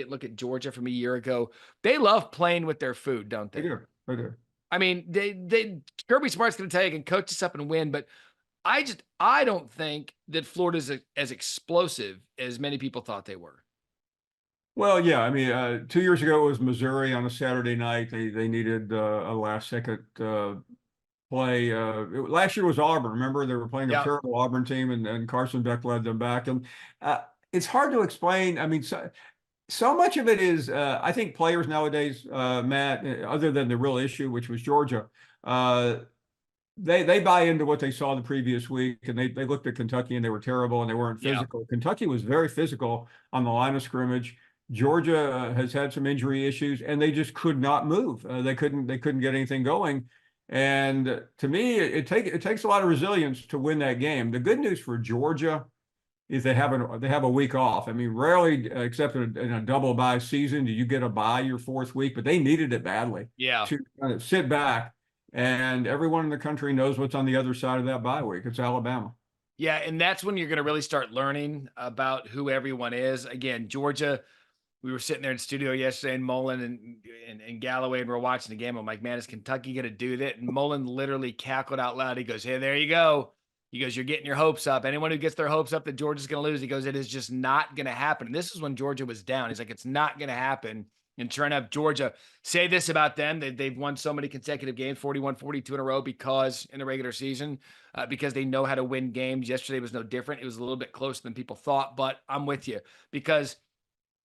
Look at Georgia from a year ago. They love playing with their food, don't They they? do. They do. I mean, they Kirby Smart's going to tell you, can coach us up and win, but I don't think that Florida's as explosive as many people thought they were. Well, yeah, I mean, 2 years ago it was Missouri on a Saturday night. They needed a last second play. Last year was Auburn. Remember, they were playing a Yeah. terrible Auburn team, and Carson Beck led them back. And it's hard to explain. I mean, so much of it is, I think players nowadays, Matt, other than the real issue, which was Georgia, they buy into what they saw the previous week, and they looked at Kentucky and they were terrible and they weren't Yeah. physical. Kentucky was very physical on the line of scrimmage. Georgia has had some injury issues, and they just could not move. They couldn't get anything going. And to me, it takes a lot of resilience to win that game. The good news for Georgia is they have a week off. I mean, rarely, except in a double bye season, do you get a bye your fourth week, but they needed it badly Yeah. to kind of sit back. And everyone in the country knows what's on the other side of that bye week. It's Alabama. Yeah. And that's when you're going to really start learning about who everyone is. Again, Georgia, we were sitting there in the studio yesterday, and Mullen and Galloway, and we're watching the game. I'm like, man, is Kentucky going to do that? And Mullen literally cackled out loud. He goes, hey, there you go. He goes, you're getting your hopes up. Anyone who gets their hopes up that Georgia's going to lose, he goes, it is just not going to happen. And this is when Georgia was down. He's like, it's not going to happen. And sure enough, Georgia, say this about them, they've won so many consecutive games, 41, 42 in a row, because in the regular season, because they know how to win games. Yesterday was no different. It was a little bit closer than people thought, but I'm with you, because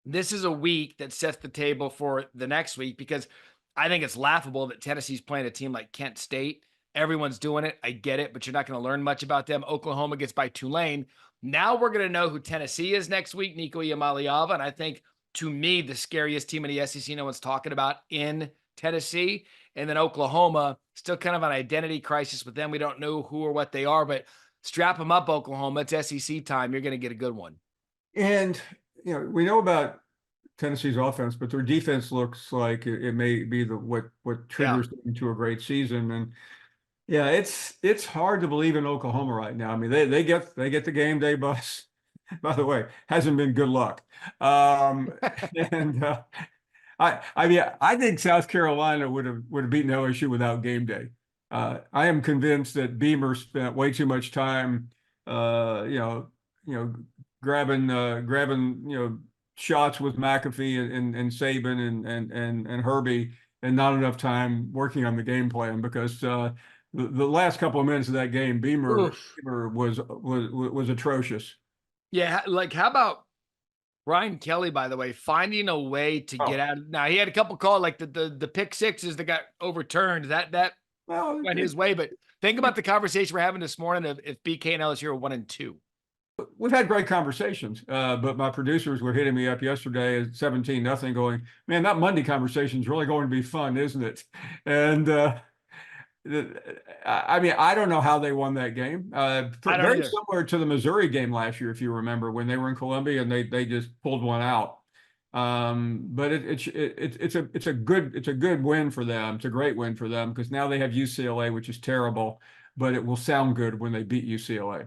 this is a week that sets the table for the next week, because I think it's laughable that Tennessee's playing a team like Kent State. Everyone's doing it. I get it, but you're not going to learn much about them. Oklahoma gets by Tulane. Now we're going to know who Tennessee is next week, Nico Iamaleava. And I think, to me, the scariest team in the SEC no one's talking about in Tennessee. And then Oklahoma, still kind of an identity crisis with them. We don't know who or what they are, but strap them up, Oklahoma. It's SEC time. You're going to get a good one. And we know about Tennessee's offense, but their defense looks like it may be what triggers them into a great season. And yeah, it's hard to believe in Oklahoma right now. I mean, they get the game day bus. By the way, hasn't been good luck. And I mean, I think South Carolina would have beaten LSU without game day. I am convinced that Beamer spent way too much time, grabbing shots with McAfee and Saban and Herbie, and not enough time working on the game plan, because the last couple of minutes of that game, Beamer was atrocious. Yeah, like, how about Brian Kelly, by the way, finding a way to get out of, now he had a couple calls, like the pick sixes that got overturned. That went his way. But think about the conversation we're having this morning of if BK and LSU are 1-2. We've had great conversations, but my producers were hitting me up yesterday at 17-0, going, man, that Monday conversation is really going to be fun, isn't it? And I mean, I don't know how they won that game. Very similar to the Missouri game last year, if you remember, when they were in Columbia and they just pulled one out. But it's a good win for them. It's a great win for them, because now they have UCLA, which is terrible, but it will sound good when they beat UCLA.